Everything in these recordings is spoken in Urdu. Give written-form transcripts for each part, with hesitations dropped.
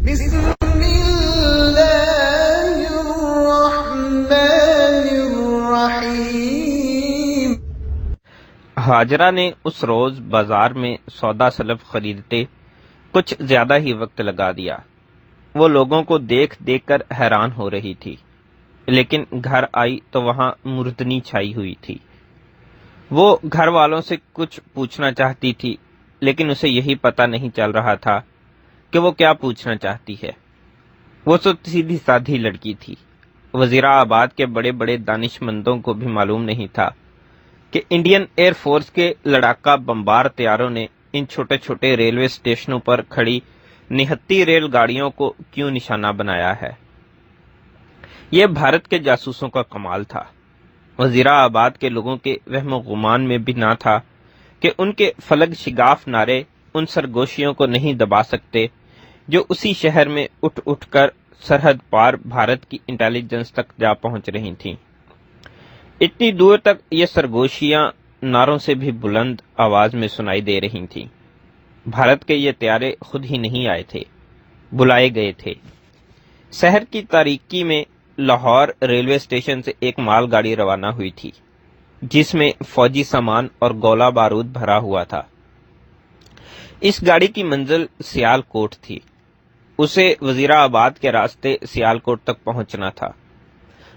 بسم اللہ الرحمن الرحیم۔ ہاجرہ نے اس روز بازار میں سودا سلف خریدتے کچھ زیادہ ہی وقت لگا دیا۔ وہ لوگوں کو دیکھ دیکھ کر حیران ہو رہی تھی، لیکن گھر آئی تو وہاں مردنی چھائی ہوئی تھی۔ وہ گھر والوں سے کچھ پوچھنا چاہتی تھی، لیکن اسے یہی پتہ نہیں چل رہا تھا کہ وہ کیا پوچھنا چاہتی ہے۔ وہ تو سیدھی سادھی لڑکی تھی۔ وزیر آباد کے بڑے بڑے دانش مندوں کو بھی معلوم نہیں تھا کہ انڈین ایئر فورس کے لڑاکا بمبار طیاروں نے ان چھوٹے چھوٹے ریلوے اسٹیشنوں پر کھڑی نہتی ریل گاڑیوں کو کیوں نشانہ بنایا ہے۔ یہ بھارت کے جاسوسوں کا کمال تھا۔ وزیر آباد کے لوگوں کے وہم و گمان میں بھی نہ تھا کہ ان کے فلک شگاف نعرے ان سرگوشیوں کو نہیں دبا سکتے جو اسی شہر میں اٹھ اٹھ کر سرحد پار بھارت کی انٹیلیجنس تک جا پہنچ رہی تھیں۔ اتنی دور تک یہ سرگوشیاں نعروں سے بھی بلند آواز میں سنائی دے رہی تھیں۔ بھارت کے یہ طیارے خود ہی نہیں آئے تھے، بلائے گئے تھے۔ شہر کی تاریکی میں لاہور ریلوے اسٹیشن سے ایک مال گاڑی روانہ ہوئی تھی، جس میں فوجی سامان اور گولہ بارود بھرا ہوا تھا۔ اس گاڑی کی منزل سیال کوٹ تھی۔ اسے وزیر آباد کے راستے سیال کوٹ تک پہنچنا تھا۔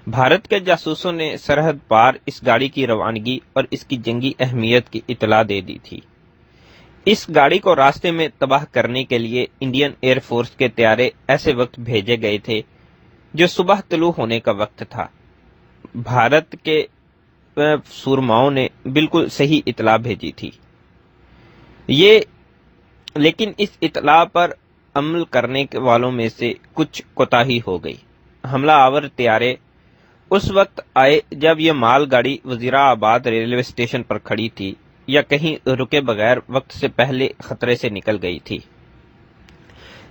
بھارت کے جاسوسوں نے سرحد پار اس گاڑی کی روانگی اور اس کی جنگی اہمیت کی اطلاع دے دی تھی۔ اس گاڑی کو راستے میں تباہ کرنے کے لیے انڈین ایئر فورس کے طیارے ایسے وقت بھیجے گئے تھے جو صبح طلوع ہونے کا وقت تھا۔ بھارت کے سورماؤں نے بالکل صحیح اطلاع بھیجی تھی، لیکن اس اطلاع پر عمل کرنے والوں میں سے کچھ کوتاہی ہو گئی۔ حملہ آور طیارے اس وقت آئے جب یہ مال گاڑی وزیر آباد ریلوے اسٹیشن پر کھڑی تھی یا کہیں رکے بغیر وقت سے پہلے خطرے سے نکل گئی تھی۔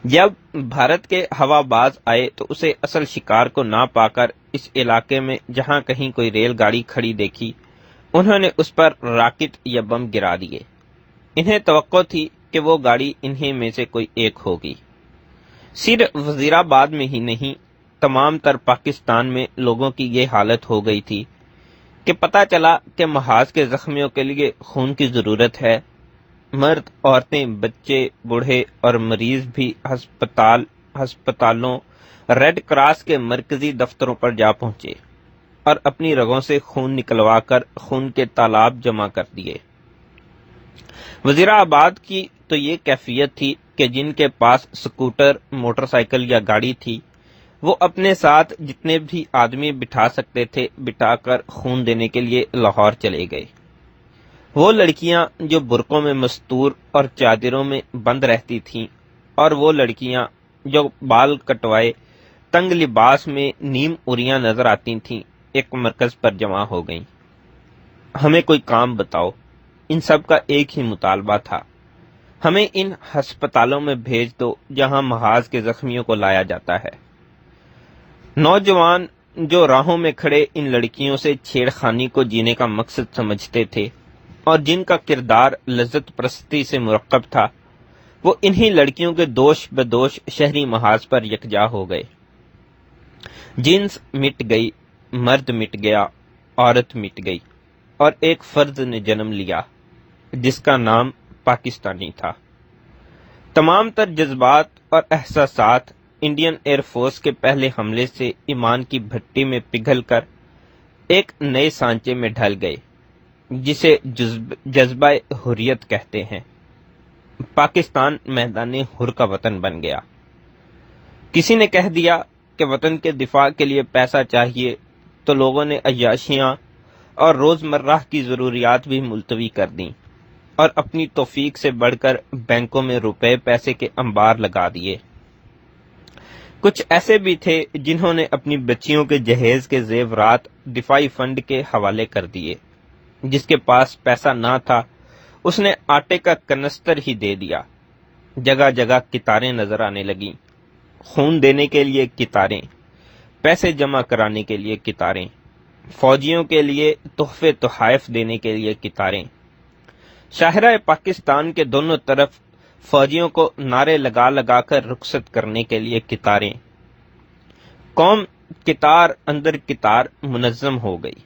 جب بھارت کے ہوا باز آئے تو اسے اصل شکار کو نہ پا کر اس علاقے میں جہاں کہیں کوئی ریل گاڑی کھڑی دیکھی، انہوں نے اس پر راکٹ یا بم گرا دیے۔ انہیں توقع تھی کہ وہ گاڑی انہیں میں سے کوئی ایک ہوگی۔ صرف وزیر آباد میں ہی نہیں، تمام تر پاکستان میں لوگوں کی یہ حالت ہو گئی تھی کہ پتہ چلا کہ محاذ کے زخمیوں کے لیے خون کی ضرورت ہے۔ مرد، عورتیں، بچے، بوڑھے اور مریض بھی ہسپتالوں، ریڈ کراس کے مرکزی دفتروں پر جا پہنچے اور اپنی رگوں سے خون نکلوا کر خون کے تالاب جمع کر دیے۔ وزیر آباد کی تو یہ کیفیت تھی کہ جن کے پاس سکوٹر، موٹر سائیکل یا گاڑی تھی، وہ اپنے ساتھ جتنے بھی آدمی بٹھا سکتے تھے بٹھا کر خون دینے کے لیے لاہور چلے گئے۔ وہ لڑکیاں جو برقعوں میں مستور اور چادروں میں بند رہتی تھیں، اور وہ لڑکیاں جو بال کٹوائے تنگ لباس میں نیم اریاں نظر آتی تھیں، ایک مرکز پر جمع ہو گئیں۔ ہمیں کوئی کام بتاؤ، ان سب کا ایک ہی مطالبہ تھا، ہمیں ان ہسپتالوں میں بھیج دو جہاں محاذ کے زخمیوں کو لایا جاتا ہے۔ نوجوان جو راہوں میں کھڑے ان لڑکیوں سے چھیڑ خانی کو جینے کا مقصد سمجھتے تھے اور جن کا کردار لذت پرستی سے مرکب تھا، وہ انہی لڑکیوں کے دوش بدوش شہری محاذ پر یکجا ہو گئے۔ جنس مٹ گئی، مرد مٹ گیا، عورت مٹ گئی، اور ایک فرد نے جنم لیا جس کا نام پاکستانی تھا۔ تمام تر جذبات اور احساسات انڈین ایئر فورس کے پہلے حملے سے ایمان کی بھٹی میں پگھل کر ایک نئے سانچے میں ڈھل گئے جسے جذبہ حریت کہتے ہیں۔ پاکستان میدان حر کا وطن بن گیا۔ کسی نے کہہ دیا کہ وطن کے دفاع کے لیے پیسہ چاہیے، تو لوگوں نے عیاشیاں اور روزمرہ کی ضروریات بھی ملتوی کر دیں اور اپنی توفیق سے بڑھ کر بینکوں میں روپے پیسے کے انبار لگا دیے۔ کچھ ایسے بھی تھے جنہوں نے اپنی بچیوں کے جہیز کے زیورات دفاعی فنڈ کے حوالے کر دیے۔ جس کے پاس پیسہ نہ تھا اس نے آٹے کا کنستر ہی دے دیا۔ جگہ جگہ قطاریں نظر آنے لگیں، خون دینے کے لیے قطاریں، پیسے جمع کرانے کے لیے قطاریں، فوجیوں کے لیے تحفے تحائف دینے کے لیے قطاریں۔ شاہراہ پاکستان کے دونوں طرف فوجیوں کو نعرے لگا لگا کر رخصت کرنے کے لیے کتاریں۔ قوم کتار اندر کتار منظم ہو گئی۔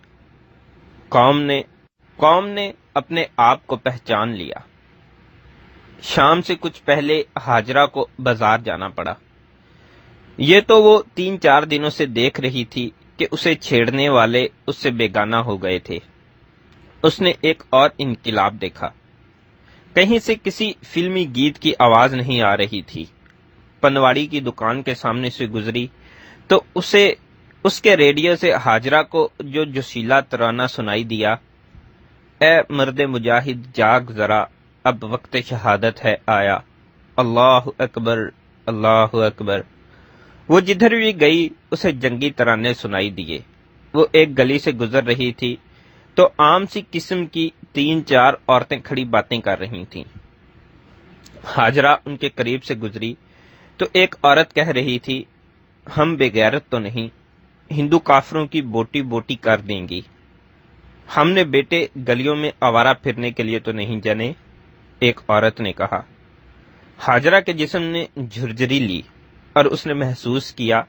قوم نے اپنے آپ کو پہچان لیا۔ شام سے کچھ پہلے ہاجرہ کو بازار جانا پڑا۔ یہ تو وہ 3-4 دنوں سے دیکھ رہی تھی کہ اسے چھیڑنے والے اس سے بیگانہ ہو گئے تھے۔ اس نے ایک اور انقلاب دیکھا۔ کہیں سے کسی فلمی گیت کی آواز نہیں آ رہی تھی۔ پنواڑی کی دکان کے سامنے سے گزری تو اس کے ریڈیو سے ہاجرہ کو جو جوشیلا ترانہ سنائی دیا، اے مرد مجاہد جاگ ذرا، اب وقت شہادت ہے آیا، اللہ اکبر اللہ اکبر۔ وہ جدھر بھی گئی اسے جنگی ترانے سنائی دیے۔ وہ ایک گلی سے گزر رہی تھی تو عام سی قسم کی 3-4 عورتیں کھڑی باتیں کر رہی تھیں۔ ہاجرہ ان کے قریب سے گزری تو ایک عورت کہہ رہی تھی، ہم بے غیرت تو نہیں، ہندو کافروں کی بوٹی بوٹی کر دیں گی۔ ہم نے بیٹے گلیوں میں آوارہ پھرنے کے لیے تو نہیں جنے، ایک عورت نے کہا۔ ہاجرہ کے جسم نے جھرجھری لی اور اس نے محسوس کیا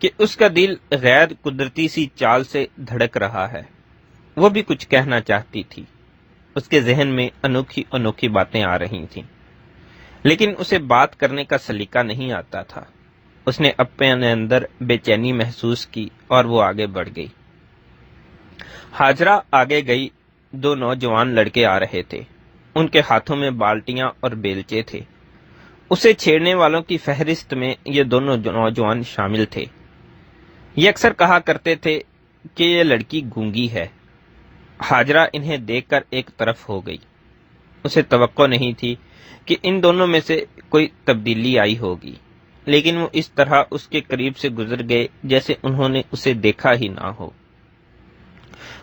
کہ اس کا دل غیر قدرتی سی چال سے دھڑک رہا ہے۔ وہ بھی کچھ کہنا چاہتی تھی، اس کے ذہن میں انوکھی انوکھی باتیں آ رہی تھیں، لیکن اسے بات کرنے کا سلیقہ نہیں آتا تھا۔ اس نے اپنے اندر بے چینی محسوس کی اور وہ آگے بڑھ گئی۔ ہاجرہ آگے گئی، 2 نوجوان لڑکے آ رہے تھے۔ ان کے ہاتھوں میں بالٹیاں اور بیلچے تھے۔ اسے چھیڑنے والوں کی فہرست میں یہ دونوں نوجوان شامل تھے۔ یہ اکثر کہا کرتے تھے کہ یہ لڑکی گونگی ہے۔ ہاجرہ انہیں دیکھ کر ایک طرف ہو گئی۔ اسے توقع نہیں تھی کہ ان دونوں میں سے کوئی تبدیلی آئی ہوگی، لیکن وہ اس طرح اس کے قریب سے گزر گئے جیسے انہوں نے اسے دیکھا ہی نہ ہو۔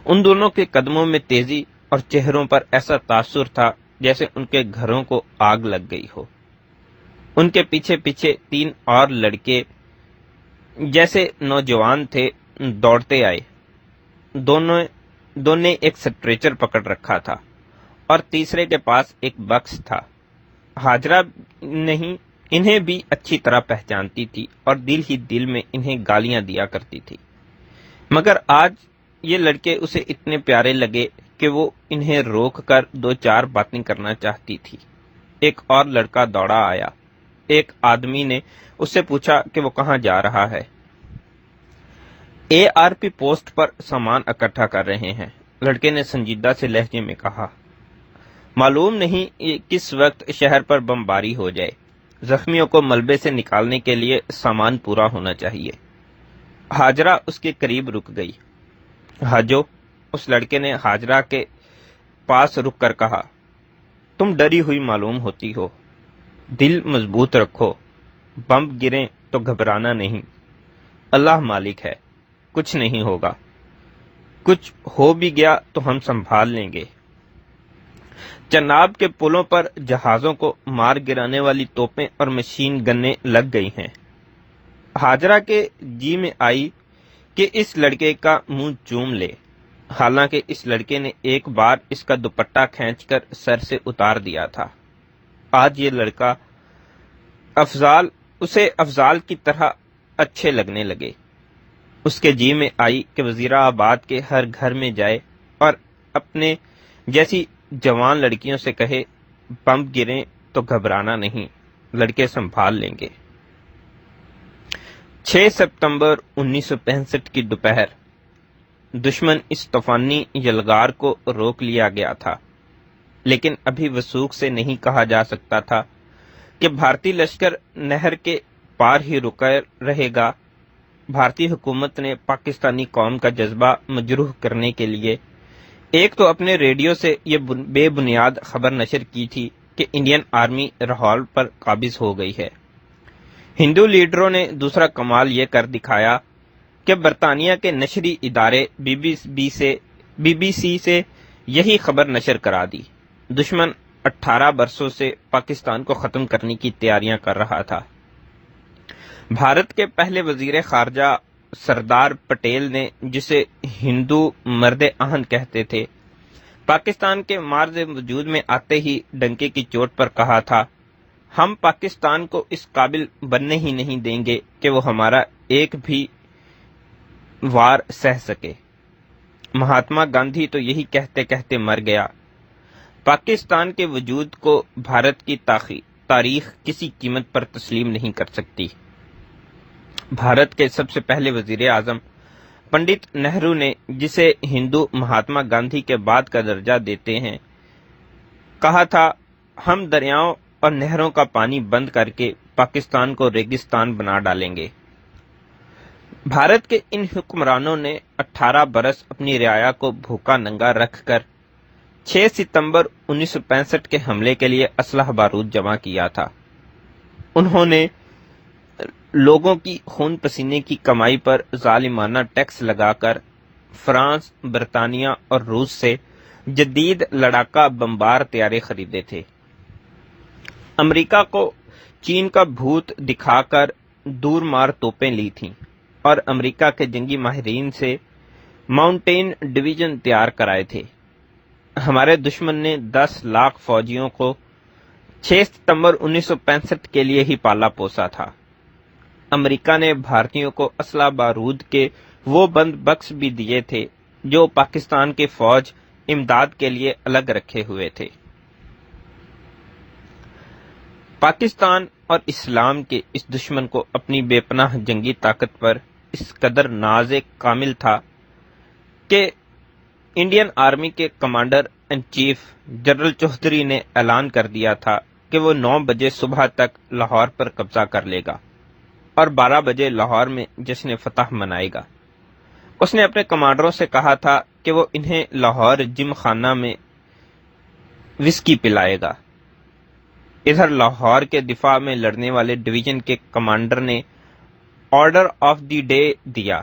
ان دونوں کے قدموں میں تیزی اور چہروں پر ایسا تاثر تھا جیسے ان کے گھروں کو آگ لگ گئی ہو۔ ان کے پیچھے پیچھے 3 اور لڑکے جیسے نوجوان تھے دوڑتے آئے۔ دونوں نے ایک سٹریچر پکڑ رکھا تھا اور تیسرے کے پاس ایک بکس تھا۔ ہاجرہ انہیں بھی اچھی طرح پہچانتی تھی اور دل ہی دل میں انہیں گالیاں دیا کرتی تھی، مگر آج یہ لڑکے اسے اتنے پیارے لگے کہ وہ انہیں روک کر 2-4 باتیں کرنا چاہتی تھی۔ ایک اور لڑکا دوڑا آیا۔ ایک آدمی نے اس سے پوچھا کہ وہ کہاں جا رہا ہے۔ ARP پوسٹ پر سامان اکٹھا کر رہے ہیں، لڑکے نے سنجیدہ سے لہجے میں کہا۔ معلوم نہیں کس وقت شہر پر بمباری ہو جائے، زخمیوں کو ملبے سے نکالنے کے لیے سامان پورا ہونا چاہیے۔ ہاجرہ اس کے قریب رک گئی۔ حاجو، اس لڑکے نے ہاجرہ کے پاس رک کر کہا، تم ڈری ہوئی معلوم ہوتی ہو، دل مضبوط رکھو، بم گریں تو گھبرانا نہیں، اللہ مالک ہے، کچھ نہیں ہوگا، کچھ ہو بھی گیا تو ہم سنبھال لیں گے۔ چناب کے پلوں پر جہازوں کو مار گرانے والی توپیں اور مشین گنیں لگ گئی ہیں۔ ہاجرہ کے جی میں آئی کہ اس لڑکے کا منہ چوم لے، حالانکہ اس لڑکے نے ایک بار اس کا دوپٹہ کھینچ کر سر سے اتار دیا تھا۔ آج یہ لڑکا اسے افضال کی طرح اچھے لگنے لگے۔ اس کے جی میں آئی کہ وزیر آباد کے ہر گھر میں جائے اور اپنے جیسی جوان لڑکیوں سے کہے، بم گریں تو گھبرانا نہیں، لڑکے سنبھال لیں گے۔ 6 ستمبر 1965 کی دوپہر دشمن اس طوفانی یلغار کو روک لیا گیا تھا، لیکن ابھی وثوق سے نہیں کہا جا سکتا تھا کہ بھارتی لشکر نہر کے پار ہی رکا رہے گا۔ بھارتی حکومت نے پاکستانی قوم کا جذبہ مجروح کرنے کے لیے ایک تو اپنے ریڈیو سے یہ بے بنیاد خبر نشر کی تھی کہ انڈین آرمی لاہور پر قابض ہو گئی ہے۔ ہندو لیڈروں نے دوسرا کمال یہ کر دکھایا کہ برطانیہ کے نشری ادارے بی بی سی سے یہی خبر نشر کرا دی۔ دشمن 18 برسوں سے پاکستان کو ختم کرنے کی تیاریاں کر رہا تھا۔ بھارت کے پہلے وزیر خارجہ سردار پٹیل نے، جسے ہندو مرد آہن کہتے تھے، پاکستان کے معرض وجود میں آتے ہی ڈنکے کی چوٹ پر کہا تھا ہم پاکستان کو اس قابل بننے ہی نہیں دیں گے کہ وہ ہمارا ایک بھی وار سہ سکے۔ مہاتما گاندھی تو یہی کہتے کہتے مر گیا۔ پاکستان کے وجود کو بھارت کی تاریخ کسی قیمت پر تسلیم نہیں کر سکتی۔ بھارت کے سب سے پہلے وزیر اعظم پنڈت نہرو نے، جسے ہندو مہاتما گاندھی کے بعد کا درجہ دیتے ہیں، کہا تھا ہم دریاؤں اور نہروں کا پانی بند کر کے پاکستان کو ریگستان بنا ڈالیں گے۔ بھارت کے ان حکمرانوں نے 18 برس اپنی رعایا کو بھوکا ننگا رکھ کر 6 ستمبر 1965 کے حملے کے لیے اسلحہ بارود جمع کیا تھا۔ انہوں نے لوگوں کی خون پسینے کی کمائی پر ظالمانہ ٹیکس لگا کر فرانس، برطانیہ اور روس سے جدید لڑاکا بمبار طیارے خریدے تھے۔ امریکہ کو چین کا بھوت دکھا کر دور مار توپیں لی تھیں اور امریکہ کے جنگی ماہرین سے ماؤنٹین ڈویژن تیار کرائے تھے۔ ہمارے دشمن نے 10 لاکھ فوجیوں کو 6 ستمبر 1965 کے لیے ہی پالا پوسا تھا۔ امریکہ نے بھارتیوں کو اسلحہ بارود کے وہ بند بکس بھی دیے تھے جو پاکستان کے فوج امداد کے لیے الگ رکھے ہوئے تھے۔ پاکستان اور اسلام کے اس دشمن کو اپنی بے پناہ جنگی طاقت پر اس قدر ناز کامل تھا کہ انڈین آرمی کے commander in chief general Chaudhry نے اعلان کر دیا تھا کہ وہ 9 بجے صبح تک لاہور پر قبضہ کر لے گا اور 12 بجے لاہور میں جشن فتح منائے گا۔ اس نے اپنے کمانڈروں سے کہا تھا کہ وہ انہیں لاہور جم خانہ میں وسکی پلائے گا۔ ادھر لاہور کے دفاع میں لڑنے والے ڈویژن کے کمانڈر نے آرڈر آف دی ڈے دیا،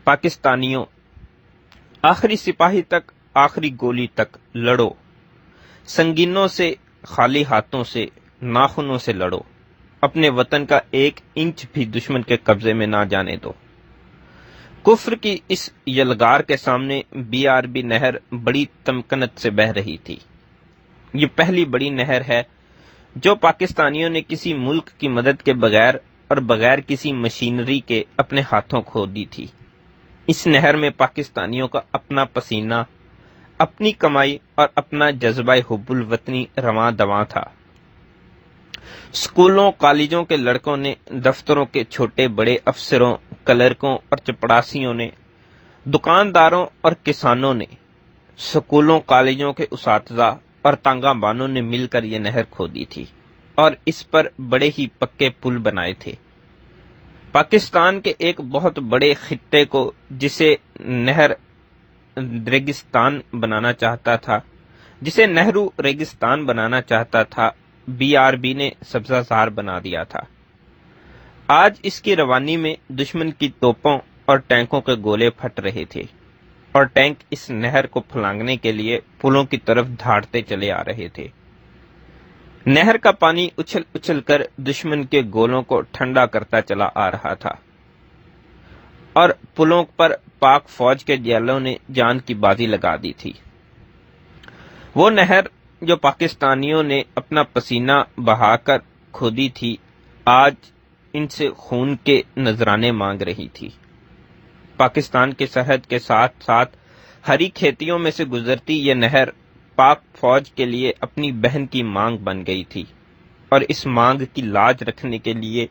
پاکستانیوں آخری سپاہی تک، آخری گولی تک لڑو، سنگینوں سے، خالی ہاتھوں سے، ناخنوں سے لڑو، اپنے وطن کا 1 انچ بھی دشمن کے قبضے میں نہ جانے دو۔ کفر کی اس یلغار کے سامنے BRB نہر بڑی تمکنت سے بہہ رہی تھی۔ یہ پہلی بڑی نہر ہے جو پاکستانیوں نے کسی ملک کی مدد کے بغیر اور بغیر کسی مشینری کے اپنے ہاتھوں کھودی تھی۔ اس نہر میں پاکستانیوں کا اپنا پسینہ، اپنی کمائی اور اپنا جذبہ حب الوطنی رواں دواں تھا۔ اسکولوں کالجوں کے لڑکوں نے، دفتروں کے چھوٹے بڑے افسروں، کلرکوں اور چپڑاسیوں نے، دکانداروں اور کسانوں نے، اسکولوں کالجوں کے اساتذہ اور تانگہ بانوں نے مل کر یہ نہر کھودی تھی اور اس پر بڑے ہی پکے پل بنائے تھے۔ پاکستان کے ایک بہت بڑے خطے کو جسے نہر ریگستان بنانا چاہتا تھا، جسے نہرو ریگستان بنانا چاہتا تھا، BRB نے سبزہ زار بنا دیا تھا۔ آج اس کی روانی میں دشمن کی توپوں اور ٹینکوں کے گولے پھٹ رہے تھے اور ٹینک اس نہر کو پھلانگنے کے لیے پلوں کی طرف دھاڑتے چلے آ رہے تھے۔ نہر کا پانی اچھل اچھل کر دشمن کے گولوں کو ٹھنڈا کرتا چلا آ رہا تھا اور پلوں پر پاک فوج کے جیلوں نے جان کی بازی لگا دی تھی۔ وہ نہر جو پاکستانیوں نے اپنا پسینہ بہا کر کھودی تھی، آج ان سے خون کے نذرانے مانگ رہی تھی۔ پاکستان کی سرحد کے ساتھ ساتھ ہری کھیتیوں میں سے گزرتی یہ نہر پاک فوج کے لیے اپنی بہن کی مانگ بن گئی تھی اور اس مانگ کی لاج رکھنے کے لیے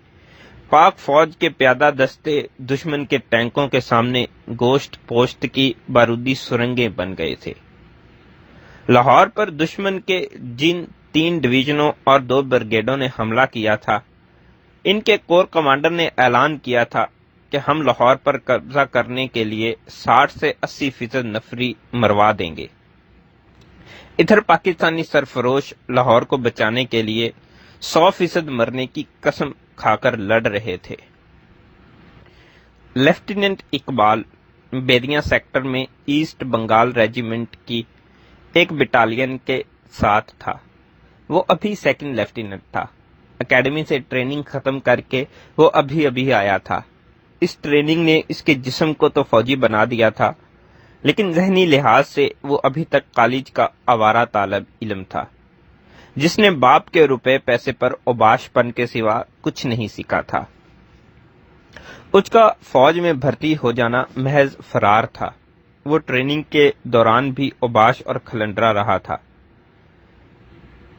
پاک فوج کے پیادہ دستے دشمن کے ٹینکوں کے سامنے گوشت پوشت کی بارودی سرنگیں بن گئے تھے۔ لاہور پر دشمن کے جن 3 ڈویژنوں اور 2 بریگیڈوں نے حملہ کیا تھا، ان کے کور کمانڈر نے اعلان کیا تھا کہ ہم لاہور پر قبضہ کرنے کے لیے 60 سے 80% نفری مروا دیں گے۔ ادھر پاکستانی سرفروش لاہور کو بچانے کے لیے 100% مرنے کی قسم کھا کر لڑ رہے تھے۔ لیفٹیننٹ اقبال بیدیا سیکٹر میں ایسٹ بنگال ریجیمنٹ کی ایک بٹالین کے ساتھ تھا۔ وہ ابھی 2nd لیفٹیننٹ تھا۔ اکیڈمی سے ٹریننگ ختم کر کے وہ ابھی آیا تھا۔ اس ٹریننگ نے اس کے جسم کو تو فوجی بنا دیا تھا، لیکن ذہنی لحاظ سے وہ ابھی تک کالج کا آوارہ طالب علم تھا۔ جس نے باپ کے روپے پیسے پر اوباش پن کے سوا کچھ نہیں سیکھا تھا۔ اس کا فوج میں بھرتی ہو جانا محض فرار تھا۔ وہ ٹریننگ کے دوران بھی اوباش اور کھلنڈرا رہا تھا۔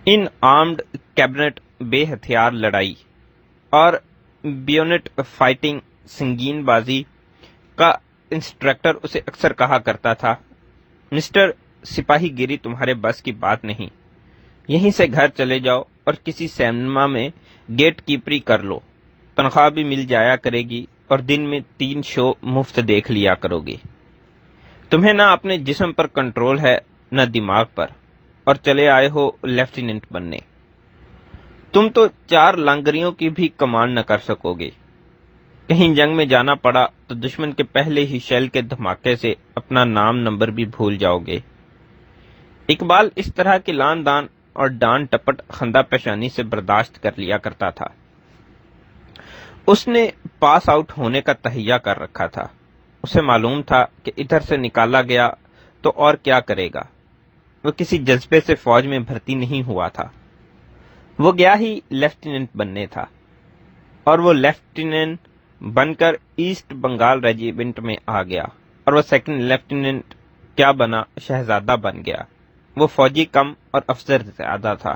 ان آرمڈ کیبنٹ بے ہتھیار لڑائی اور بیونٹ فائٹنگ سنگین بازی کا انسٹرکٹر اسے اکثر کہا کرتا تھا، مسٹر سپاہی گیری تمہارے بس کی بات نہیں، یہیں سے گھر چلے جاؤ اور کسی سینما میں گیٹ کیپری کر لو، تنخواہ بھی مل جایا کرے گی اور دن میں 3 شو مفت دیکھ لیا کرو گے۔ تمہیں نہ اپنے جسم پر کنٹرول ہے نہ دماغ پر، اور چلے آئے ہو لیفٹیننٹ بننے۔ تم تو 4 لانگریوں کی بھی کمانڈ نہ کر سکو گے۔ کہیں جنگ میں جانا پڑا تو دشمن کے پہلے ہی شیل کے دھماکے سے اپنا نام نمبر بھی بھول جاؤ گے۔ اقبال اس طرح کی لان دان اور ڈان ٹپٹ خندہ پیشانی سے برداشت کر لیا کرتا تھا۔ اس نے پاس آؤٹ ہونے کا تہیہ کر رکھا تھا۔ اسے معلوم تھا کہ ادھر سے نکالا گیا تو اور کیا کرے گا۔ وہ کسی جذبے سے فوج میں بھرتی نہیں ہوا تھا۔ وہ گیا ہی لیفٹیننٹ بننے تھا، اور وہ لیفٹیننٹ بن کر ایسٹ بنگال ریجیمنٹ میں آ گیا، اور وہ سیکنڈ لیفٹیننٹ کیا بنا، شہزادہ بن گیا۔ وہ فوجی کم اور افسر زیادہ تھا۔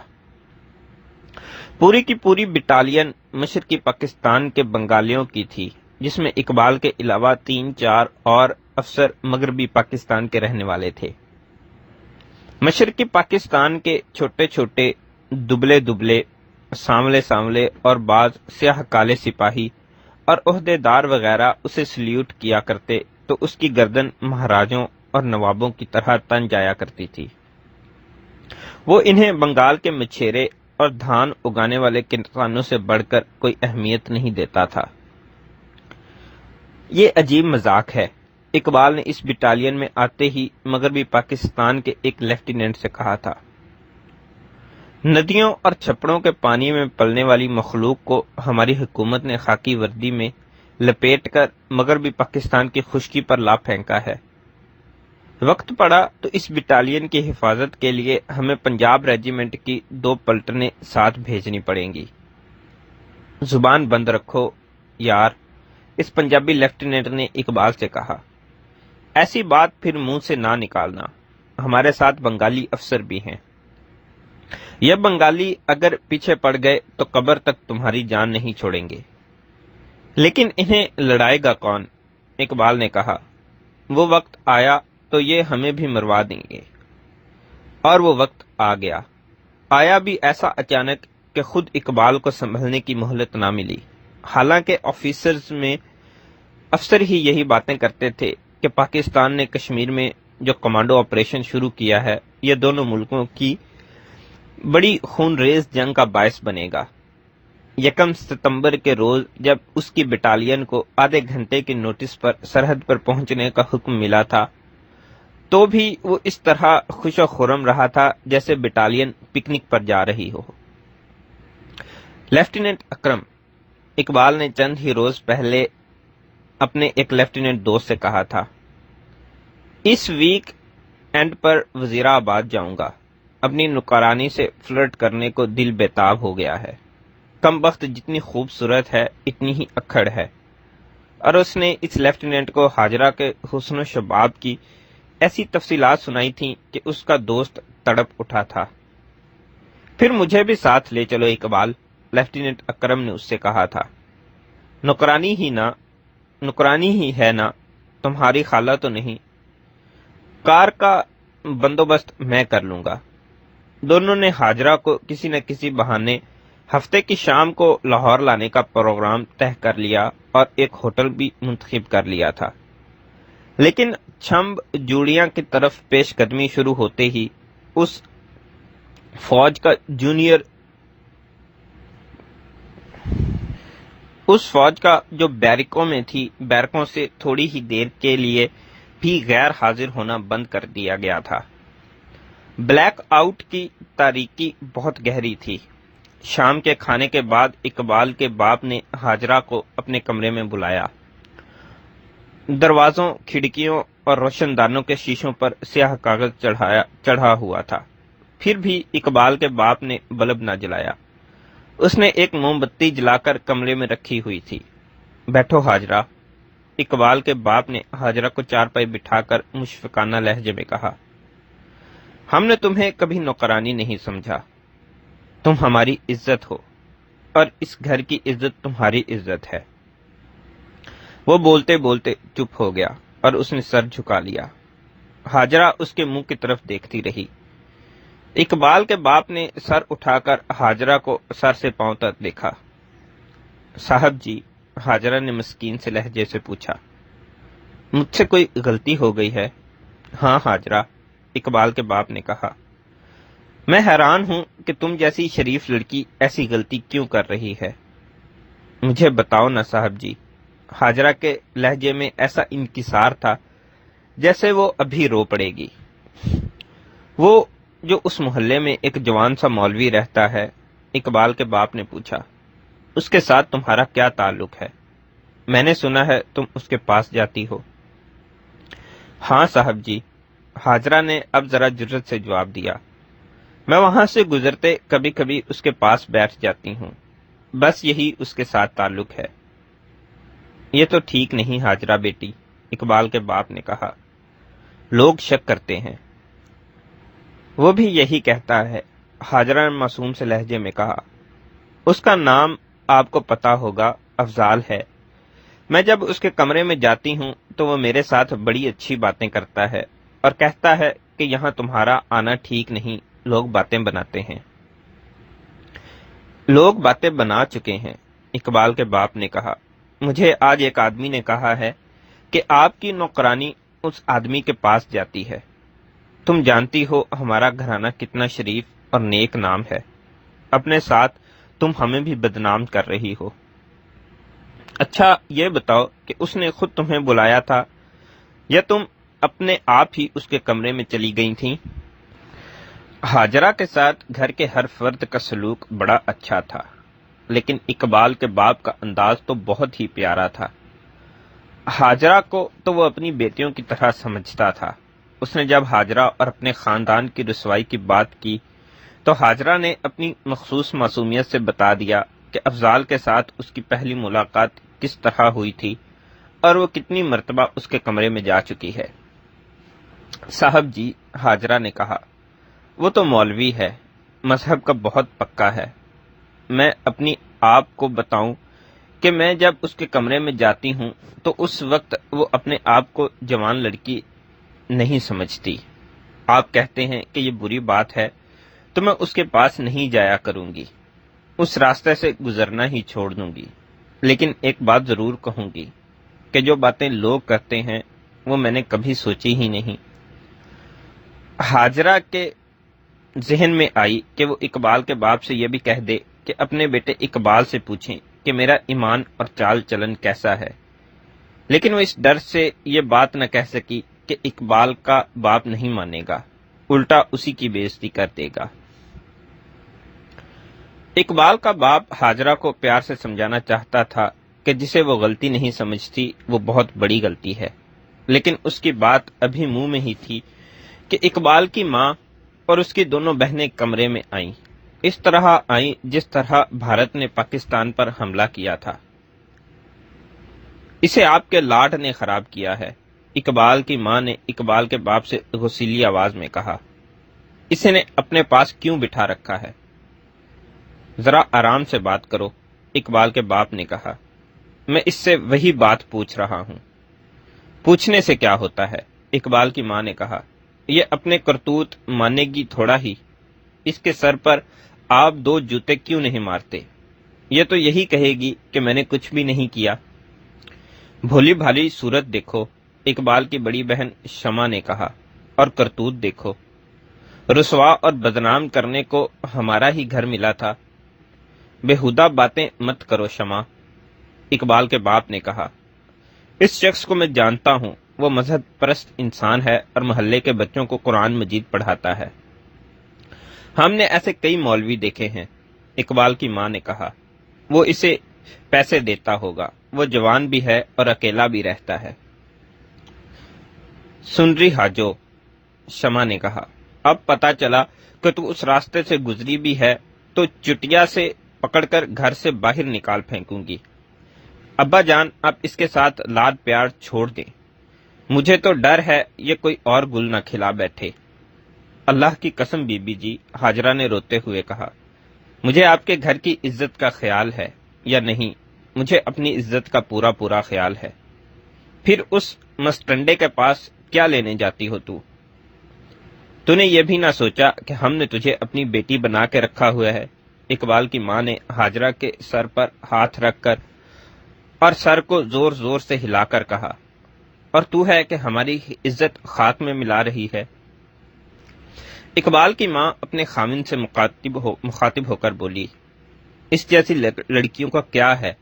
پوری کی پوری بٹالین مشرقی پاکستان کے بنگالیوں کی تھی، جس میں اقبال کے علاوہ 3-4 اور افسر مغربی پاکستان کے رہنے والے تھے۔ مشرقی پاکستان کے چھوٹے چھوٹے، دبلے دبلے، سانولے سانولے اور بعض سیاہ کالے سپاہی اور عہدے دار وغیرہ اسے سلیوٹ کیا کرتے تو اس کی گردن مہاراجوں اور نوابوں کی طرح تن جایا کرتی تھی۔ وہ انہیں بنگال کے مچھیرے اور دھان اگانے والے کسانوں سے بڑھ کر کوئی اہمیت نہیں دیتا تھا۔ یہ عجیب مذاق ہے، اقبال نے اس بٹالین میں آتے ہی مغربی پاکستان کے ایک لیفٹیننٹ سے کہا تھا۔ ندیوں اور چھپڑوں کے پانی میں پلنے والی مخلوق کو ہماری حکومت نے خاکی وردی میں لپیٹ کر مغربی پاکستان کی خشکی پر لا پھینکا ہے۔ وقت پڑا تو اس بٹالین کی حفاظت کے لیے ہمیں پنجاب ریجیمنٹ کی 2 پلٹنیں ساتھ بھیجنی پڑیں گی۔ زبان بند رکھو یار، اس پنجابی لیفٹیننٹ نے اقبال سے کہا۔ ایسی بات پھر منہ سے نہ نکالنا، ہمارے ساتھ بنگالی افسر بھی ہیں۔ یہ بنگالی اگر پیچھے پڑ گئے تو قبر تک تمہاری جان نہیں چھوڑیں گے۔ لیکن انہیں لڑائے گا کون؟ اقبال نے کہا۔ وہ وقت آیا تو یہ ہمیں بھی مروا دیں گے۔ اور وہ وقت آ گیا، آیا بھی ایسا اچانک کہ خود اقبال کو سنبھلنے کی مہلت نہ ملی۔ حالانکہ آفیسرز میں افسر ہی یہی باتیں کرتے تھے کہ پاکستان نے کشمیر میں جو کمانڈو آپریشن شروع کیا ہے، یہ دونوں ملکوں کی بڑی خون ریز جنگ کا باعث بنے گا۔ 1 ستمبر کے روز جب اس کی بٹالین کو آدھے گھنٹے کے نوٹس پر سرحد پر پہنچنے کا حکم ملا تھا تو بھی وہ اس طرح خوش و خرم رہا تھا جیسے بٹالین پکنک پر جا رہی ہو۔ لیفٹیننٹ اکرم، اقبال نے چند ہی روز پہلے اپنے ایک لیفٹیننٹ دوست سے کہا تھا، اس ویک اینڈ پر وزیر آباد جاؤں گا۔ اپنی نوکرانی سے فلرٹ کرنے کو دل بیتاب ہو گیا ہے۔ کم بخت جتنی خوبصورت ہے اتنی ہی اکھڑ ہے۔ اور اس نے اس لیفٹیننٹ کو ہاجرہ کے حسن و شباب کی ایسی تفصیلات سنائی تھیں کہ اس کا دوست تڑپ اٹھا تھا۔ پھر مجھے بھی ساتھ لے چلو اقبال، لیفٹیننٹ اکرم نے اس سے کہا تھا۔ نوکرانی ہی ہے نا، تمہاری خالہ تو نہیں۔ کار کا بندوبست میں کر لوں گا۔ دونوں نے ہاجرہ کو کسی نہ کسی بہانے ہفتے کی شام کو لاہور لانے کا پروگرام طے کر لیا اور ایک ہوٹل بھی منتخب کر لیا تھا۔ لیکن چھمب جوڑیاں کی طرف پیش قدمی شروع ہوتے ہی اس فوج کا جو بیرکوں میں تھی، بیرکوں سے تھوڑی ہی دیر کے لیے بھی غیر حاضر ہونا بند کر دیا گیا تھا۔ بلیک آؤٹ کی تاریکی بہت گہری تھی۔ شام کے کھانے کے بعد اقبال کے باپ نے ہاجرہ کو اپنے کمرے میں بلایا۔ دروازوں، کھڑکیوں اور روشن دانوں کے شیشوں پر سیاہ کاغذ چڑھا ہوا تھا۔ پھر بھی اقبال کے باپ نے بلب نہ جلایا۔ اس نے ایک موم بتی جلا کر کمرے میں رکھی ہوئی تھی۔ بیٹھو حاجرہ، اقبال کے باپ نے حاجرہ کو چارپائی بٹھا کر مشفقانہ لہجے میں کہا۔ ہم نے تمہیں کبھی نوکرانی نہیں سمجھا، تم ہماری عزت ہو اور اس گھر کی عزت تمہاری عزت ہے۔ وہ بولتے بولتے چپ ہو گیا اور اس نے سر جھکا لیا۔ حاجرہ اس کے منہ کی طرف دیکھتی رہی۔ اقبال کے باپ نے سر اٹھا کر حاجرہ کو سر سے پاؤں تک دیکھا۔ صاحب جی، حاجرہ نے مسکین سے لہجے سے پوچھا، مجھ سے کوئی غلطی ہو گئی ہے؟ ہاں حاجرہ، اقبال کے باپ نے کہا، میں حیران ہوں کہ تم جیسی شریف لڑکی ایسی غلطی کیوں کر رہی ہے۔ مجھے بتاؤ نا صاحب جی۔ حاجرہ کے لہجے میں ایسا انکسار تھا جیسے وہ ابھی رو پڑے گی۔ وہ جو اس محلے میں ایک جوان سا مولوی رہتا ہے، اقبال کے باپ نے پوچھا، اس کے ساتھ تمہارا کیا تعلق ہے؟ میں نے سنا ہے تم اس کے پاس جاتی ہو۔ ہاں صاحب جی، حاجرہ نے اب ذرا جرأت سے جواب دیا، میں وہاں سے گزرتے کبھی کبھی اس کے پاس بیٹھ جاتی ہوں، بس یہی اس کے ساتھ تعلق ہے۔ یہ تو ٹھیک نہیں حاجرہ بیٹی، اقبال کے باپ نے کہا، لوگ شک کرتے ہیں۔ وہ بھی یہی کہتا ہے، حاجرہ نے معصوم سے لہجے میں کہا، اس کا نام آپ کو پتا ہوگا، افضال ہے۔ میں جب اس کے کمرے میں جاتی ہوں تو وہ میرے ساتھ بڑی اچھی باتیں کرتا ہے اور کہتا ہے کہ یہاں تمہارا آنا ٹھیک نہیں، لوگ باتیں بناتے ہیں۔ لوگ باتیں بنا چکے ہیں، اقبال کے باپ نے کہا، مجھے آج ایک آدمی نے کہا ہے کہ آپ کی نوکرانی اس آدمی کے پاس جاتی ہے۔ تم جانتی ہو ہمارا گھرانہ کتنا شریف اور نیک نام ہے، اپنے ساتھ تم ہمیں بھی بدنام کر رہی ہو۔ اچھا یہ بتاؤ کہ اس نے خود تمہیں بلایا تھا یا تم اپنے آپ ہی اس کے کمرے میں چلی گئی تھیں؟ حاجرہ کے ساتھ گھر کے ہر فرد کا سلوک بڑا اچھا تھا، لیکن اقبال کے باپ کا انداز تو بہت ہی پیارا تھا۔ حاجرہ کو تو وہ اپنی بیٹیوں کی طرح سمجھتا تھا۔ اس نے جب حاجرہ اور اپنے خاندان کی رسوائی کی بات کی تو حاجرہ نے اپنی مخصوص معصومیت سے بتا دیا کہ افضال کے ساتھ اس کی پہلی ملاقات کس طرح ہوئی تھی اور وہ کتنی مرتبہ اس کے کمرے میں جا چکی ہے۔ صاحب جی، حاجرہ نے کہا، وہ تو مولوی ہے، مذہب کا بہت پکا ہے۔ میں اپنی آپ کو بتاؤں کہ میں جب اس کے کمرے میں جاتی ہوں تو اس وقت وہ اپنے آپ کو جوان لڑکی نہیں سمجھتی۔ آپ کہتے ہیں کہ یہ بری بات ہے تو میں اس کے پاس نہیں جایا کروں گی، اس راستے سے گزرنا ہی چھوڑ دوں گی، لیکن ایک بات ضرور کہوں گی کہ جو باتیں لوگ کرتے ہیں وہ میں نے کبھی سوچی ہی نہیں۔ حاجرہ کے ذہن میں آئی کہ وہ اقبال کے باپ سے یہ بھی کہہ دے کہ اپنے بیٹے اقبال سے پوچھیں کہ میرا ایمان اور چال چلن کیسا ہے، لیکن وہ اس ڈر سے یہ بات نہ کہہ سکی کہ اقبال کا باپ نہیں مانے گا، الٹا اسی کی بے عزتی کر دے گا۔ اقبال کا باپ حاجرہ کو پیار سے سمجھانا چاہتا تھا کہ جسے وہ غلطی نہیں سمجھتی وہ بہت بڑی غلطی ہے، لیکن اس کی بات ابھی منہ میں ہی تھی کہ اقبال کی ماں اور اس کی دونوں بہنیں کمرے میں آئیں، اس طرح آئیں جس طرح بھارت نے پاکستان پر حملہ کیا تھا۔ اسے آپ کے لاڈ نے خراب کیا ہے، اقبال کی ماں نے اقبال کے باپ سے غصیلی آواز میں کہا، اسے نے اپنے پاس کیوں بٹھا رکھا ہے؟ ذرا آرام سے بات کرو، اقبال کے باپ نے کہا، میں اس سے وہی بات پوچھ رہا ہوں۔ پوچھنے سے کیا ہوتا ہے؟ اقبال کی ماں نے کہا، یہ اپنے کرتوت مانے گی تھوڑا ہی، اس کے سر پر آپ 2 جوتے کیوں نہیں مارتے؟ یہ تو یہی کہے گی کہ میں نے کچھ بھی نہیں کیا۔ بھولی بھالی صورت دیکھو، اقبال کی بڑی بہن شمع نے کہا، اور کرتوت دیکھو، رسوا اور بدنام کرنے کو ہمارا ہی گھر ملا تھا۔ بےہودہ باتیں مت کرو شمع، اقبال کے باپ نے کہا، اس شخص کو میں جانتا ہوں، وہ مذہب پرست انسان ہے اور محلے کے بچوں کو قرآن مجید پڑھاتا ہے۔ ہم نے ایسے کئی مولوی دیکھے ہیں، اقبال کی ماں نے کہا، وہ اسے پیسے دیتا ہوگا، وہ جوان بھی ہے اور اکیلا بھی رہتا ہے۔ سن رہی حاجو، شمع نے کہا، اب پتا چلا کہ تو اس راستے سے گزری بھی ہے تو چٹیا سے پکڑ کر گھر سے باہر نکال پھینکوں گی۔ ابا جان اب اس کے ساتھ لاد پیار چھوڑ دیں، مجھے تو ڈر ہے یہ کوئی اور گل نہ کھلا بیٹھے۔ اللہ کی قسم بی بی جی، ہاجرہ نے روتے ہوئے کہا، مجھے آپ کے گھر کی عزت کا خیال ہے یا نہیں؟ مجھے اپنی عزت کا پورا پورا خیال ہے۔ پھر اس مستنڈے کے پاس کیا لینے جاتی ہو تو نے یہ بھی نہ سوچا کہ ہم نے تجھے اپنی بیٹی بنا کے رکھا ہوا ہے؟ اقبال کی ماں نے ہاجرہ کے سر پر ہاتھ رکھ کر اور سر کو زور زور سے ہلا کر کہا، اور تو ہے کہ ہماری عزت خاک میں ملا رہی ہے؟ اقبال کی ماں اپنے خاوند سے مخاطب ہو کر بولی، اس جیسی لڑکیوں کا کیا ہے؟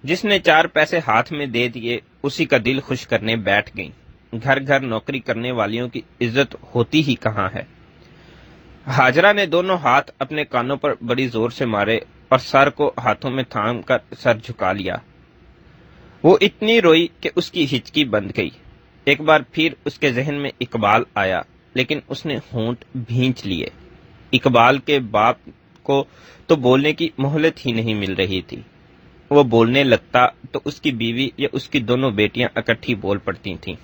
جس نے 4 پیسے ہاتھ میں دے دیے اسی کا دل خوش کرنے بیٹھ گئیں۔ گھر گھر نوکری کرنے والیوں کی عزت ہوتی ہی کہاں ہے؟ ہاجرہ نے دونوں ہاتھ اپنے کانوں پر بڑی زور سے مارے اور سر کو ہاتھوں میں تھام کر سر جھکا لیا۔ وہ اتنی روئی کہ اس کی ہچکی بند گئی۔ ایک بار پھر اس کے ذہن میں اقبال آیا، لیکن اس نے ہونٹ بھینچ لیے۔ اقبال کے باپ کو تو بولنے کی مہلت ہی نہیں مل رہی تھی۔ وہ بولنے لگتا تو اس کی بیوی یا اس کی دونوں بیٹیاں اکٹھی بول پڑتی تھیں۔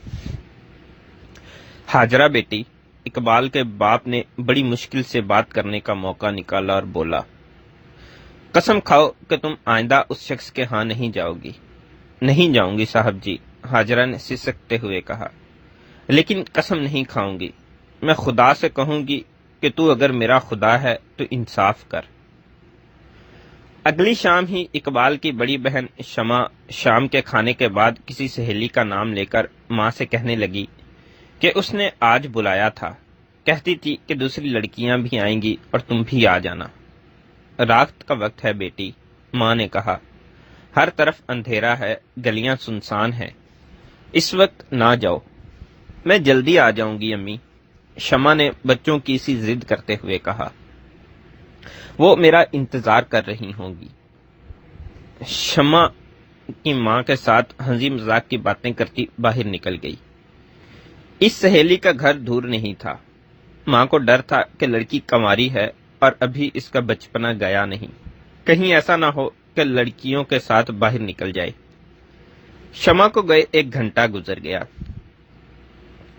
ہاجرہ بیٹی، اقبال کے باپ نے بڑی مشکل سے بات کرنے کا موقع نکالا اور بولا، قسم کھاؤ کہ تم آئندہ اس شخص کے ہاں نہیں جاؤ گی۔ نہیں جاؤں گی صاحب جی، ہاجرہ نے سسکتے ہوئے کہا، لیکن قسم نہیں کھاؤں گی۔ میں خدا سے کہوں گی کہ تو اگر میرا خدا ہے تو انصاف کر۔ اگلی شام ہی اقبال کی بڑی بہن شمع شام کے کھانے کے بعد کسی سہیلی کا نام لے کر ماں سے کہنے لگی کہ اس نے آج بلایا تھا، کہتی تھی کہ دوسری لڑکیاں بھی آئیں گی اور تم بھی آ جانا۔ رات کا وقت ہے بیٹی، ماں نے کہا، ہر طرف اندھیرا ہے، گلیاں سنسان ہیں، اس وقت نہ جاؤ۔ میں جلدی آ جاؤں گی امی، شمع نے بچوں کی سی ضد کرتے ہوئے کہا، وہ میرا انتظار کر رہی ہوں گی۔ شمع کی ماں کے ساتھ ہنسی مذاق کی باتیں کرتی باہر نکل گئی۔ اس سہیلی کا گھر دور نہیں تھا۔ ماں کو ڈر تھا کہ لڑکی کنواری ہے اور ابھی اس کا بچپنا گیا نہیں، کہیں ایسا نہ ہو کہ لڑکیوں کے ساتھ باہر نکل جائے۔ شمع کو گئے 1 گھنٹہ گزر گیا۔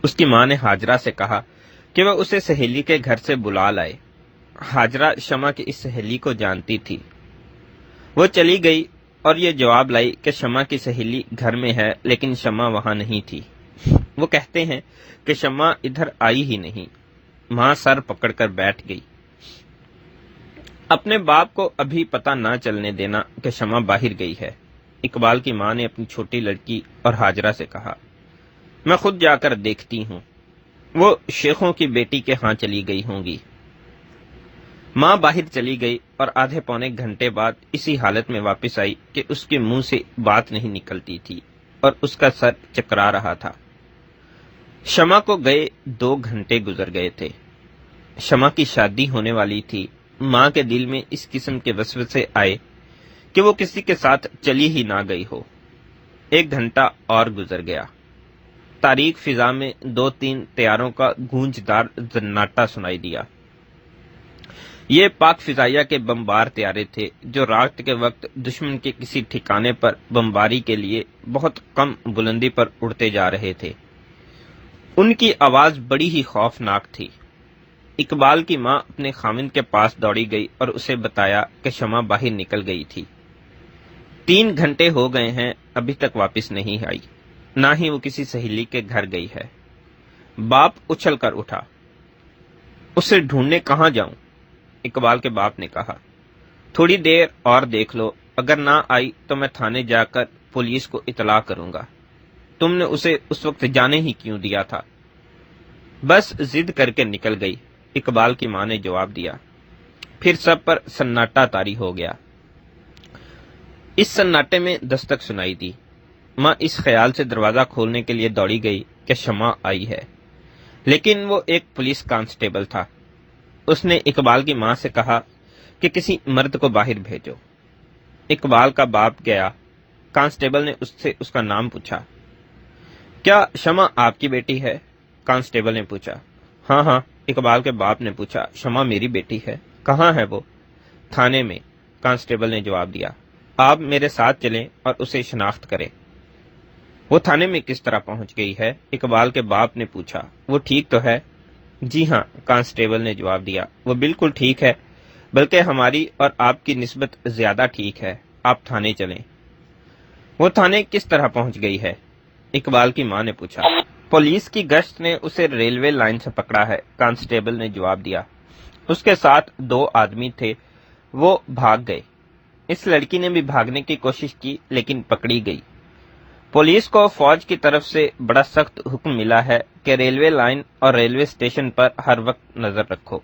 اس کی ماں نے ہاجرہ سے کہا کہ وہ اسے سہیلی کے گھر سے بلا لائے۔ ہاجرہ شمع کی اس سہیلی کو جانتی تھی۔ وہ چلی گئی اور یہ جواب لائی کہ شمع کی سہیلی گھر میں ہے لیکن شمع وہاں نہیں تھی۔ وہ کہتے ہیں کہ شمع ادھر آئی ہی نہیں۔ ماں سر پکڑ کر بیٹھ گئی۔ اپنے باپ کو ابھی پتہ نہ چلنے دینا کہ شمع باہر گئی ہے۔ اقبال کی ماں نے اپنی چھوٹی لڑکی اور ہاجرہ سے کہا، میں خود جا کر دیکھتی ہوں، وہ شیخوں کی بیٹی کے ہاں چلی گئی ہوں گی۔ ماں باہر چلی گئی اور آدھے پونے گھنٹے بعد اسی حالت میں واپس آئی کہ اس کے منہ سے بات نہیں نکلتی تھی اور اس کا سر چکرا رہا تھا۔ شمع کو گئے 2 گھنٹے گزر گئے تھے۔ شمع کی شادی ہونے والی تھی۔ ماں کے دل میں اس قسم کے وسوسے آئے کہ وہ کسی کے ساتھ چلی ہی نہ گئی ہو۔ 1 گھنٹہ اور گزر گیا۔ تاریک فضا میں 2-3 طیاروں کا گونجدار زناٹا سنائی دیا۔ یہ پاک فضائیہ کے بمبار طیارے تھے جو رات کے وقت دشمن کے کسی ٹھکانے پر بمباری کے لیے بہت کم بلندی پر اڑتے جا رہے تھے۔ ان کی آواز بڑی ہی خوفناک تھی۔ اقبال کی ماں اپنے خاوند کے پاس دوڑی گئی اور اسے بتایا کہ شمع باہر نکل گئی تھی۔ 3 گھنٹے ہو گئے ہیں، ابھی تک واپس نہیں آئی، نہ ہی وہ کسی سہیلی کے گھر گئی ہے۔ باپ اچھل کر اٹھا، اسے ڈھونڈنے کہاں جاؤں؟ اقبال کے باپ نے کہا، تھوڑی دیر اور دیکھ لو، اگر نہ آئی تو میں تھانے جا کر پولیس کو اطلاع کروں گا۔ تم نے اسے اس وقت جانے ہی کیوں دیا تھا؟ بس ضد کر کے نکل گئی، اقبال کی ماں نے جواب دیا۔ پھر سب پر سناٹا طاری ہو گیا۔ اس سناٹے میں دستک سنائی دی۔ ماں اس خیال سے دروازہ کھولنے کے لیے دوڑی گئی کہ شمع آئی ہے، لیکن وہ ایک پولیس کانسٹیبل تھا۔ اس نے اقبال کی ماں سے کہا کہ کسی مرد کو باہر بھیجو۔ اقبال کا باپ گیا۔ کانسٹیبل نے اس سے اس کا نام پوچھا۔ کیا شمع آپ کی بیٹی ہے؟ کانسٹیبل نے پوچھا۔ ہاں ہاں، اقبال کے باپ نے پوچھا۔ شمع میری بیٹی ہے۔ کہاں ہے وہ؟ تھانے میں، کانسٹیبل نے جواب دیا۔ آپ میرے ساتھ چلیں اور اسے شناخت کریں۔ وہ تھانے میں کس طرح پہنچ گئی ہے؟ اقبال کے باپ نے پوچھا۔ وہ ٹھیک تو ہے؟ جی ہاں، کانسٹیبل نے جواب دیا، وہ بالکل ٹھیک ہے، بلکہ ہماری اور آپ کی نسبت زیادہ ٹھیک ہے۔ آپ تھانے چلیں۔ وہ تھانے کس طرح پہنچ گئی ہے؟ اقبال کی ماں نے پوچھا۔ پولیس کی گشت نے اسے ریلوے لائن سے پکڑا ہے، کانسٹیبل نے جواب دیا۔ اس کے ساتھ 2 آدمی تھے، وہ بھاگ گئے۔ اس لڑکی نے بھی بھاگنے کی کوشش کی لیکن پکڑی گئی۔ پولیس کو فوج کی طرف سے بڑا سخت حکم ملا ہے کہ ریلوے لائن اور ریلوے اسٹیشن پر ہر وقت نظر رکھو،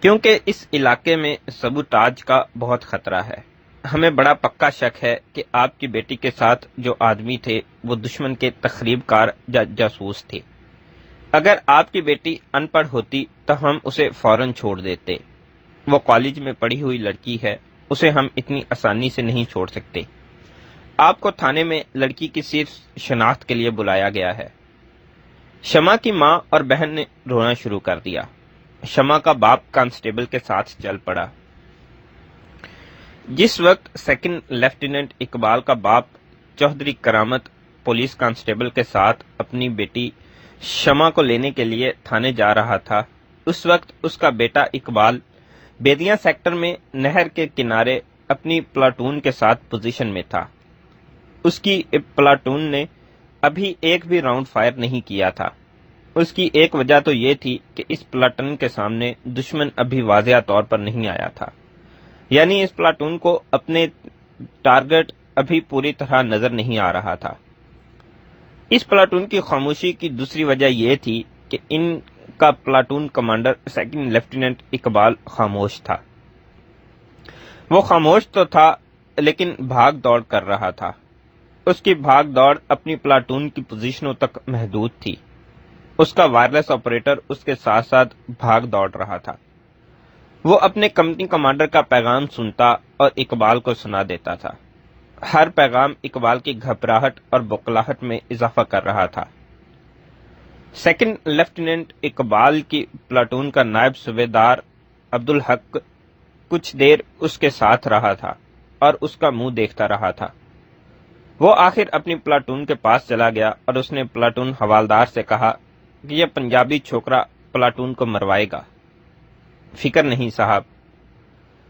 کیونکہ اس علاقے میں سبوتاج کا بہت خطرہ ہے۔ ہمیں بڑا پکا شک ہے کہ آپ کی بیٹی کے ساتھ جو آدمی تھے وہ دشمن کے تخریب کار جاسوس تھے۔ اگر آپ کی بیٹی ان پڑھ ہوتی تو ہم اسے فوراً چھوڑ دیتے۔ وہ کالج میں پڑھی ہوئی لڑکی ہے، اسے ہم اتنی آسانی سے نہیں چھوڑ سکتے۔ آپ کو تھانے میں لڑکی کی صرف شناخت کے لیے بلایا گیا ہے۔ شمع کی ماں اور بہن نے رونا شروع کر دیا۔ شمع کا باپ کانسٹیبل کے ساتھ چل پڑا۔ جس وقت سیکنڈ لیفٹیننٹ اقبال کا باپ چوہدری کرامت پولیس کانسٹیبل کے ساتھ اپنی بیٹی شمع کو لینے کے لیے تھانے جا رہا تھا، اس وقت اس کا بیٹا اقبال بیدیاں سیکٹر میں نہر کے کنارے اپنی پلاٹون کے ساتھ پوزیشن میں تھا۔ اس کی پلاٹون نے ابھی ایک بھی راؤنڈ فائر نہیں کیا تھا۔ اس کی ایک وجہ تو یہ تھی کہ اس پلاٹون کے سامنے دشمن ابھی واضح طور پر نہیں آیا تھا، یعنی اس پلاٹون کو اپنے ٹارگٹ ابھی پوری طرح نظر نہیں آ رہا تھا۔ اس پلاٹون کی خاموشی کی دوسری وجہ یہ تھی کہ ان کا platoon commander second lieutenant Iqbal خاموش تھا۔ وہ خاموش تو تھا لیکن بھاگ دوڑ کر رہا تھا۔ اس کی بھاگ دوڑ اپنی پلاٹون کی پوزیشنوں تک محدود تھی۔ اس کا وائرلیس آپریٹر اس کے ساتھ ساتھ بھاگ دوڑ رہا تھا۔ وہ اپنے کمپنی کمانڈر کا پیغام سنتا اور اقبال کو سنا دیتا تھا۔ ہر پیغام اقبال کی گھبراہٹ اور بوکھلاہٹ میں اضافہ کر رہا تھا۔ سیکنڈ لیفٹیننٹ اقبال کی پلاٹون کا نائب صوبیدار عبدالحق کچھ دیر اس کے ساتھ رہا تھا اور اس کا منہ دیکھتا رہا تھا۔ وہ آخر اپنی پلاٹون کے پاس چلا گیا اور اس نے پلاٹون حوالدار سے کہا کہ یہ پنجابی چھوکرا پلاٹون کو مروائے گا۔ فکر نہیں صاحب،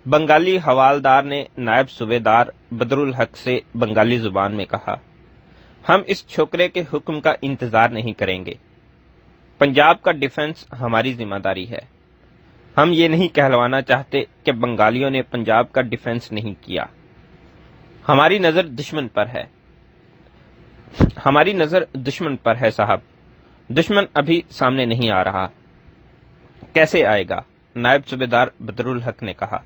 بنگالی حوالدار نے نائب صوبیدار بدرالحق سے بنگالی زبان میں کہا۔ ہم اس چھوکرے کے حکم کا انتظار نہیں کریں گے۔ پنجاب کا ڈیفنس ہماری ذمہ داری ہے۔ ہم یہ نہیں کہلوانا چاہتے کہ بنگالیوں نے پنجاب کا ڈیفنس نہیں کیا۔ ہماری نظر دشمن پر ہے۔ ہماری نظر دشمن پر ہے صاحب۔ دشمن ابھی سامنے نہیں آ رہا۔ کیسے آئے گا؟ نائب صوبیدار بدرالحق نے کہا۔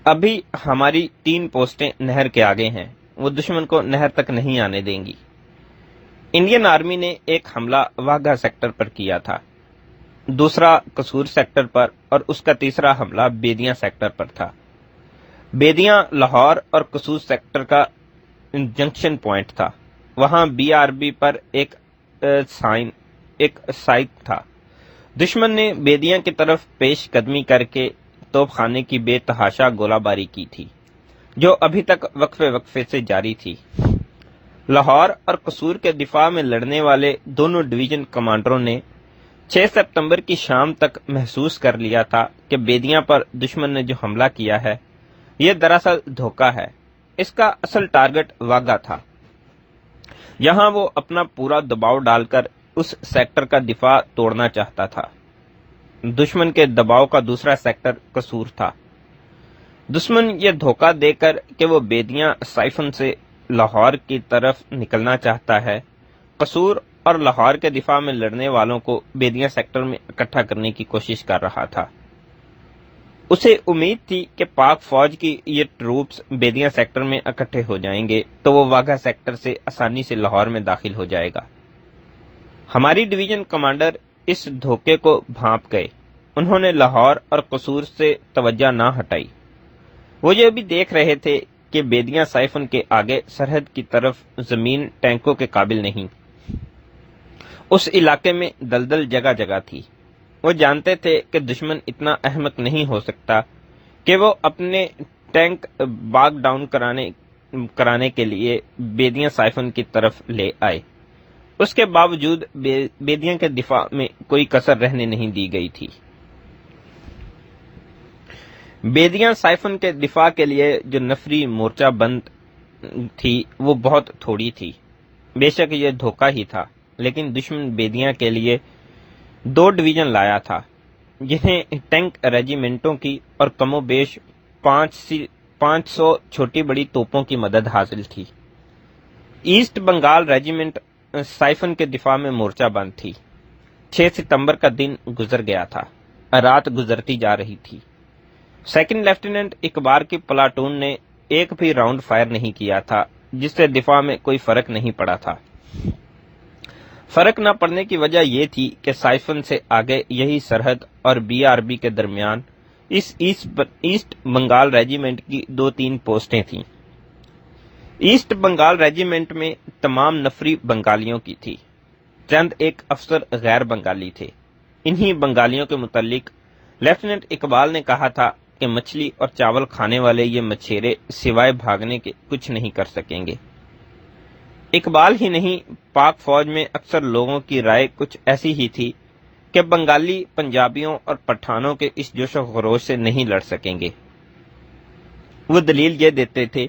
ابھی ہماری 3 پوسٹیں نہر کے آگے ہیں، وہ دشمن کو نہر تک نہیں آنے دیں گی۔ انڈین آرمی نے ایک حملہ واگھا سیکٹر پر کیا تھا، دوسرا قصور سیکٹر پر اور اس کا تیسرا حملہ بیدیاں سیکٹر پر تھا۔ بیدیاں لاہور اور قصور سیکٹر کا جنکشن پوائنٹ تھا۔ وہاں BRB پر ایک سائٹ تھا۔ دشمن نے بیدیاں کی طرف پیش قدمی کر کے توپ خانے کی بے تحاشا گولہ باری کی تھی، جو ابھی تک وقفے وقفے سے جاری تھی۔ لاہور اور قصور کے دفاع میں لڑنے والے دونوں ڈویژن کمانڈروں نے 6 سپتمبر کی شام تک محسوس کر لیا تھا کہ بیدیاں پر دشمن نے جو حملہ کیا ہے یہ دراصل دھوکہ ہے۔ اس کا اصل ٹارگٹ واگھا تھا۔ یہاں وہ اپنا پورا دباؤ ڈال کر اس سیکٹر کا دفاع توڑنا چاہتا تھا۔ دشمن کے دباؤ کا دوسرا سیکٹر قصور تھا۔ دشمن یہ دھوکہ دے کر کہ وہ بیدیاں سائفن سے لاہور کی طرف نکلنا چاہتا ہے، قصور اور لاہور کے دفاع میں لڑنے والوں کو بیدیاں سیکٹر میں اکٹھا کرنے کی کوشش کر رہا تھا۔ اسے امید تھی کہ پاک فوج کی یہ ٹروپس بیدیاں سیکٹر میں اکٹھے ہو جائیں گے تو وہ واگھا سیکٹر سے آسانی سے لاہور میں داخل ہو جائے گا۔ ہماری ڈویژن کمانڈر اس دھوکے کو بھانپ گئے۔ انہوں نے لاہور اور قصور سے توجہ نہ ہٹائی۔ وہ یہ بھی دیکھ رہے تھے کہ بیدیاں سائفن کے آگے سرحد کی طرف زمین ٹینکوں کے قابل نہیں۔ اس علاقے میں دلدل جگہ جگہ تھی۔ وہ جانتے تھے کہ دشمن اتنا احمق نہیں ہو سکتا کہ وہ اپنے ٹینک باغ ڈاؤن کرانے کے لیے بیدیاں سائفن کی طرف لے آئے۔ اس کے باوجود بیدیاں کے دفاع میں کوئی کسر رہنے نہیں دی گئی تھی۔ بیدیاں سائفن کے دفاع کے لیے جو نفری مورچہ بند تھی وہ بہت تھوڑی تھی۔ بے شک یہ دھوکہ ہی تھا، لیکن دشمن بیدیاں کے لیے 2 ڈویژن لایا تھا، جنہیں ٹینک ریجیمنٹوں کی اور کم و بیش 500 چھوٹی بڑی توپوں کی مدد حاصل تھی۔ ایسٹ بنگال ریجیمنٹ سائفن کے دفاع میں مورچہ بند تھی۔ 6 ستمبر کا دن گزر گیا تھا، رات گزرتی جا رہی تھی۔ سیکنڈ لیفٹیننٹ اقبال کی پلاٹون نے ایک بھی راؤنڈ فائر نہیں کیا تھا، جس سے دفاع میں کوئی فرق نہیں پڑا تھا۔ فرق نہ پڑنے کی وجہ یہ تھی کہ سائفن سے آگے یہی سرحد اور BRB کے درمیان اس ایسٹ بنگال ریجیمنٹ کی 2-3 پوسٹیں تھیں۔ ایسٹ بنگال ریجیمنٹ میں تمام نفری بنگالیوں کی تھی، چند ایک افسر غیر بنگالی تھے۔ انہی بنگالیوں کے متعلق لیفٹیننٹ اقبال نے کہا تھا کہ مچھلی اور چاول کھانے والے یہ مچھیرے سوائے بھاگنے کے کچھ نہیں کر سکیں گے۔ اقبال ہی نہیں، پاک فوج میں اکثر لوگوں کی رائے کچھ ایسی ہی تھی کہ بنگالی پنجابیوں اور پٹھانوں کے اس جوش و خروش سے نہیں لڑ سکیں گے۔ وہ دلیل یہ دیتے تھے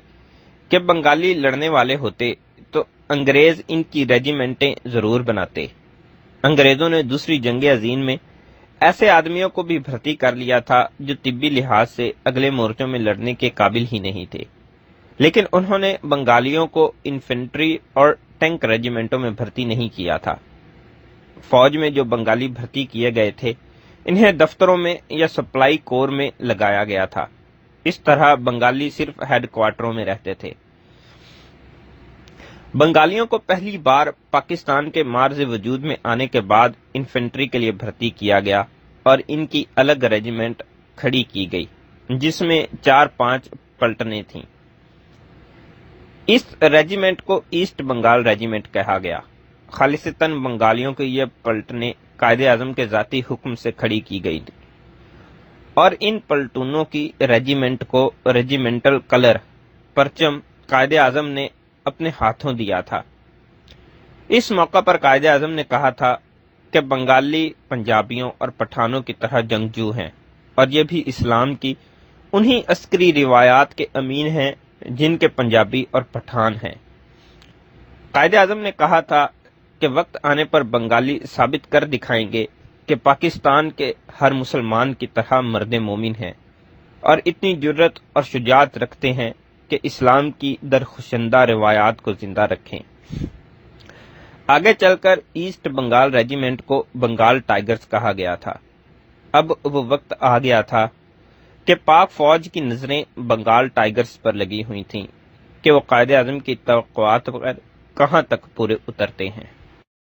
کہ بنگالی لڑنے والے ہوتے تو انگریز ان کی ریجیمنٹیں ضرور بناتے۔ انگریزوں نے دوسری جنگ عظیم میں ایسے آدمیوں کو بھی بھرتی کر لیا تھا جو طبی لحاظ سے اگلے مورچوں میں لڑنے کے قابل ہی نہیں تھے، لیکن انہوں نے بنگالیوں کو انفینٹری اور ٹینک ریجیمنٹوں میں بھرتی نہیں کیا تھا۔ فوج میں جو بنگالی بھرتی کیے گئے تھے، انہیں دفتروں میں یا سپلائی کور میں لگایا گیا تھا۔ اس طرح بنگالی صرف ہیڈ کوارٹروں میں رہتے تھے۔ بنگالیوں کو پہلی بار پاکستان کے معرض وجود میں آنے کے بعد انفینٹری کے لیے بھرتی کیا گیا اور ان کی الگ ریجیمنٹ کھڑی کی گئی، جس میں 4-5 پلٹنیں تھیں۔ اس ریجیمنٹ کو ایسٹ بنگال ریجیمنٹ کہا گیا۔ خالصتاً بنگالیوں کی یہ پلٹنیں قائد اعظم کے ذاتی حکم سے کھڑی کی گئی تھی، اور ان پلٹونوں کی ریجیمنٹ کو ریجیمنٹل کلر پرچم قائد اعظم نے اپنے ہاتھوں دیا تھا۔ اس موقع پر قائد اعظم نے کہا تھا کہ بنگالی پنجابیوں اور پٹھانوں کی طرح جنگجو ہیں، اور یہ بھی اسلام کی انہی عسکری روایات کے امین ہیں جن کے پنجابی اور پٹھان ہیں۔ قائد اعظم نے کہا تھا کہ وقت آنے پر بنگالی ثابت کر دکھائیں گے کہ پاکستان کے ہر مسلمان کی طرح مرد مومن ہیں اور اتنی جرت اور شجاعت رکھتے ہیں کہ اسلام کی درخشندہ روایات کو زندہ رکھیں۔ آگے چل کر ایسٹ بنگال ریجیمنٹ کو بنگال ٹائیگرز کہا گیا تھا۔ اب وہ وقت آ گیا تھا کہ پاک فوج کی نظریں بنگال ٹائیگرز پر لگی ہوئی تھیں کہ وہ قائد اعظم کی توقعات پر کہاں تک پورے اترتے ہیں۔